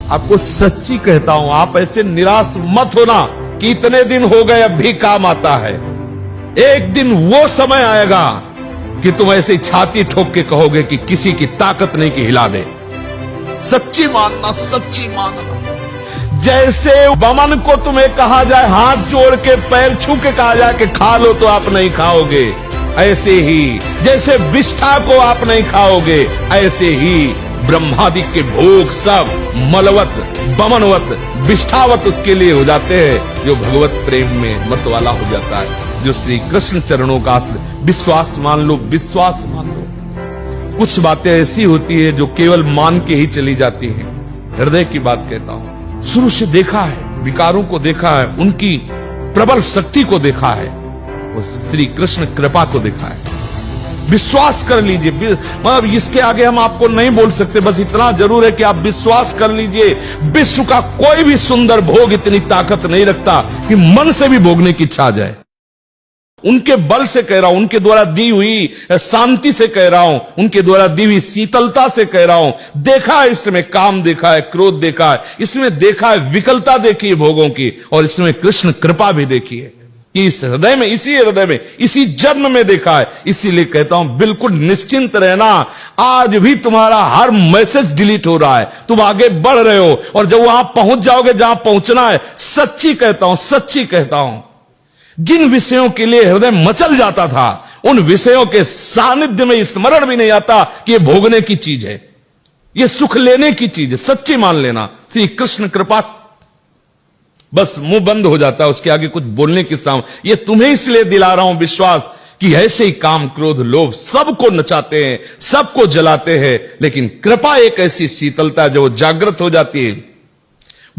आपको सच्ची कहता हूं, आप ऐसे निराश मत होना कि इतने दिन हो गए अब भी काम आता है। एक दिन वो समय आएगा कि तुम ऐसे छाती ठोक के कहोगे कि किसी की ताकत नहीं कि हिला दे। सच्ची मानना, सच्ची मानना। जैसे बमन को तुम्हें कहा जाए हाथ जोड़ के पैर छू के कहा जाए कि खा लो तो आप नहीं खाओगे, ऐसे ही जैसे विष्ठा को आप नहीं खाओगे, ऐसे ही ब्रह्मादि के भोग सब मलवत, बमनवत, विष्ठावत उसके लिए हो जाते हैं जो भगवत प्रेम में मत वाला हो जाता है, जो श्री कृष्ण चरणों का विश्वास मान लो, विश्वास मान लो। कुछ बातें ऐसी होती है जो केवल मान के ही चली जाती हैं। हृदय की बात कहता हूं, शुरू से देखा है, विकारों को देखा है, उनकी प्रबल शक्ति को देखा है, वो श्री कृष्ण कृपा को देखा है। विश्वास कर लीजिए, मतलब इसके आगे हम आपको नहीं बोल सकते, बस इतना जरूर है कि आप विश्वास कर लीजिए। विश्व का कोई भी सुंदर भोग इतनी ताकत नहीं रखता कि मन से भी भोगने की इच्छा आ जाए। उनके बल से कह रहा हूं, उनके द्वारा दी हुई शांति से कह रहा हूं, उनके द्वारा दी हुई शीतलता से कह रहा हूं। देखा है इसमें काम, देखा है क्रोध, देखा है इसमें, देखा है विकलता देखी है भोगों की, और इसमें कृष्ण कृपा भी देखी है कि इस हृदय में, इसी हृदय में, इसी जन्म में देखा है। इसीलिए कहता हूं बिल्कुल निश्चिंत रहना। आज भी तुम्हारा हर मैसेज डिलीट हो रहा है, तुम आगे बढ़ रहे हो, और जब वहां पहुंच जाओगे जहां पहुंचना है, सच्ची कहता हूं, सच्ची कहता हूं, जिन विषयों के लिए हृदय मचल जाता था, उन विषयों के सानिध्य में स्मरण भी नहीं आता कि ये भोगने की चीज है, ये सुख लेने की चीज है। सच्ची मान लेना, श्री कृष्ण कृपा। बस मुंह बंद हो जाता है, उसके आगे कुछ बोलने की सामने। ये तुम्हें इसलिए दिला रहा हूं विश्वास कि ऐसे ही काम, क्रोध, लोभ सबको नचाते हैं, सबको जलाते हैं, लेकिन कृपा एक ऐसी शीतलता है जो जागृत हो जाती है।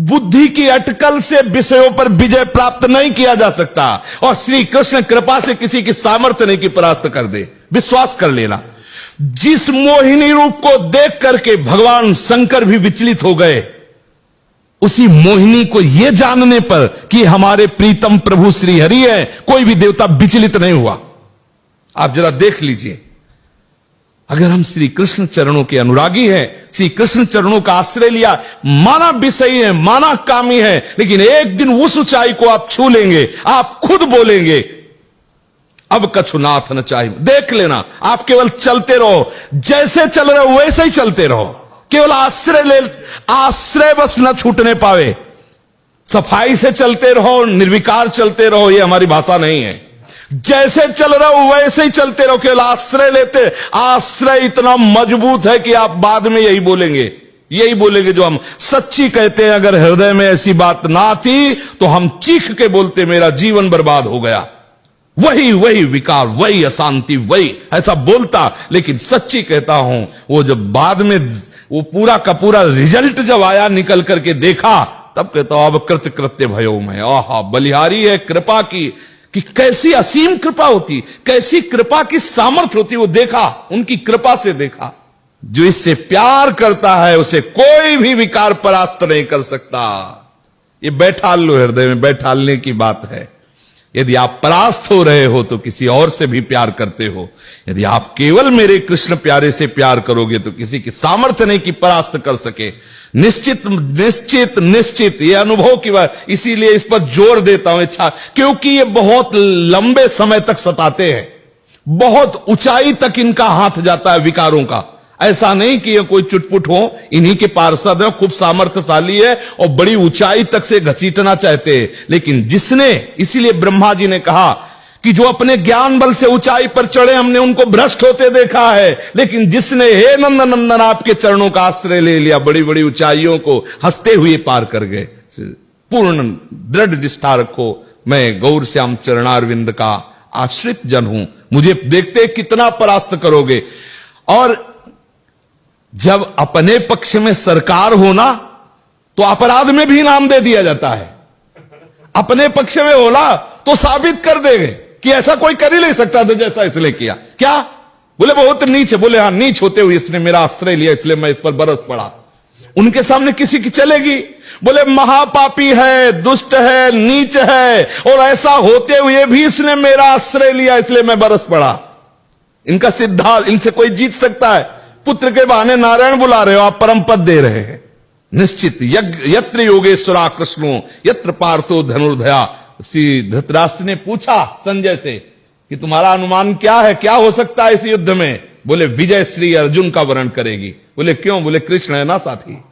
बुद्धि की अटकल से विषयों पर विजय प्राप्त नहीं किया जा सकता, और श्री कृष्ण कृपा से किसी की सामर्थ्य नहीं की परास्त कर दे। विश्वास कर लेना। जिस मोहिनी रूप को देख करके भगवान शंकर भी विचलित हो गए, उसी मोहिनी को यह जानने पर कि हमारे प्रीतम प्रभु श्री हरि है, कोई भी देवता विचलित नहीं हुआ। आप जरा देख लीजिए। अगर हम श्री कृष्ण चरणों के अनुरागी हैं, श्री कृष्ण चरणों का आश्रय लिया, माना विषयी है, माना कामी है, लेकिन एक दिन उस ऊंचाई को आप छू लेंगे, आप खुद बोलेंगे अब कछुनाथ न चाहिए। देख लेना, आप केवल चलते रहो, जैसे चल रहे हो वैसे ही चलते रहो, केवल आश्रय ले, आश्रय बस न छूटने पावे। सफाई से चलते रहो, निर्विकार चलते रहो, ये हमारी भाषा नहीं है। जैसे चल रहे हो वैसे ही चलते रहो, केवल आश्रय लेते। आश्रय इतना मजबूत है कि आप बाद में यही बोलेंगे जो हम सच्ची कहते हैं। अगर हृदय में ऐसी बात ना आती तो हम चीख के बोलते मेरा जीवन बर्बाद हो गया। वही विकार, वही अशांति, वही ऐसा बोलता। लेकिन सच्ची कहता हूं, वो जब बाद में वो पूरा का पूरा रिजल्ट जब आया, निकल करके देखा, तब कहता हूं अब कृत्य भयो मैं। आहा, बलिहारी है कृपा की, कि कैसी असीम कृपा होती, कैसी कृपा की सामर्थ्य होती, वो देखा, उनकी कृपा से देखा। जो इससे प्यार करता है उसे कोई भी विकार परास्त नहीं कर सकता। ये बैठाल लो, हृदय में बैठालने की बात है। यदि आप परास्त हो रहे हो तो किसी और से भी प्यार करते हो। यदि आप केवल मेरे कृष्ण प्यारे से प्यार करोगे तो किसी की सामर्थ्य नहीं कि परास्त कर सके। निश्चित निश्चित निश्चित ये अनुभव की बात, इसीलिए इस पर जोर देता हूं इच्छा, क्योंकि ये बहुत लंबे समय तक सताते हैं, बहुत ऊंचाई तक इनका हाथ जाता है विकारों का। ऐसा नहीं कि ये कोई चुटपुट हो, इन्हीं के पार्षद है, खूब सामर्थ्यशाली है और बड़ी ऊंचाई तक से घसीटना चाहते हैं। लेकिन जिसने, इसीलिए ब्रह्मा जी ने कहा कि जो अपने ज्ञान बल से ऊंचाई पर चढ़े हमने उनको भ्रष्ट होते देखा है, लेकिन जिसने हे नंदन नंदन आपके चरणों का आश्रय ले लिया, बड़ी बड़ी ऊंचाइयों को हंसते हुए पार कर गए। पूर्ण दृढ़ निष्ठा रखो, मैं गौर श्याम चरणारविंद का आश्रित जन हूं, मुझे देखते कितना परास्त करोगे। और जब अपने पक्ष में सरकार होना तो अपराध में भी इनाम दे दिया जाता है। अपने पक्ष में होना तो साबित कर देंगे कि ऐसा कोई कर ही नहीं सकता था जैसा इसने किया। क्या बोले बहुत नीच है, बोले हाँ नीच होते हुए इसने मेरा आश्रय लिया इसलिए मैं इस पर बरस पड़ा। उनके सामने किसी की चलेगी? बोले महापापी है, दुष्ट है, नीच है, और ऐसा होते हुए भी इसने मेरा आश्रय लिया इसलिए मैं बरस पड़ा। इनका सिद्धांत, इनसे कोई जीत सकता है? पुत्र के बहाने नारायण बुला रहे हो आप, परम पद दे रहे हैं। निश्चित यत्र योगेश्वरा कृष्णो यत्र पार्थो धनुर्धया। श्री धृतराष्ट्र ने पूछा संजय से कि तुम्हारा अनुमान क्या है, क्या हो सकता है इस युद्ध में? बोले विजय श्री अर्जुन का वर्ण करेगी। बोले क्यों? बोले कृष्ण है ना साथी।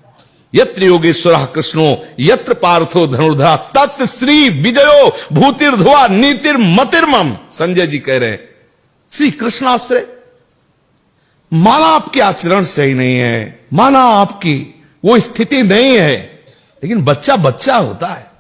यत्र योगेश्वरः कृष्णो यत्र पार्थो धनुर्धरा तत् श्री विजयो भूतिर्धुआ नीतिर्मतिर्मम। संजय जी कह रहे हैं श्री कृष्णाश्रय, माना आपके आचरण सही नहीं है, माना आपकी वो स्थिति नहीं है, लेकिन बच्चा बच्चा होता है।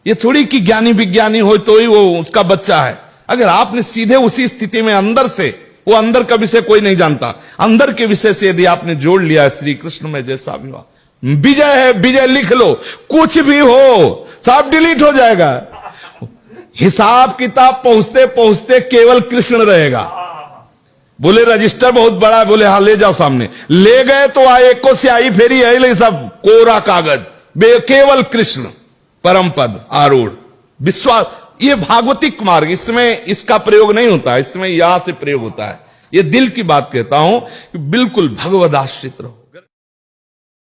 ये थोड़ी कि ज्ञानी विज्ञानी हो तो ही वो उसका बच्चा है। अगर आपने सीधे उसी स्थिति में अंदर से, वो अंदर का विषय कोई नहीं जानता, अंदर के विषय से यदि आपने जोड़ लिया श्री कृष्ण में जैसा भी हुआ, विजय है, विजय लिख लो, कुछ भी हो सब डिलीट हो जाएगा। हिसाब किताब पहुंचते पहुंचते केवल कृष्ण रहेगा। बोले रजिस्टर बहुत बड़ा है, बोले हाँ ले जाओ सामने। ले गए तो आए को स्याही फेरी है ले सब कोरा कागज, केवल कृष्ण परम पद आरूढ़ विश्वास। ये भागवतिक मार्ग, इसमें इसका प्रयोग नहीं होता, इसमें यहां से प्रयोग होता है। ये दिल की बात कहता हूं कि बिल्कुल भगवद आश्रित रहो।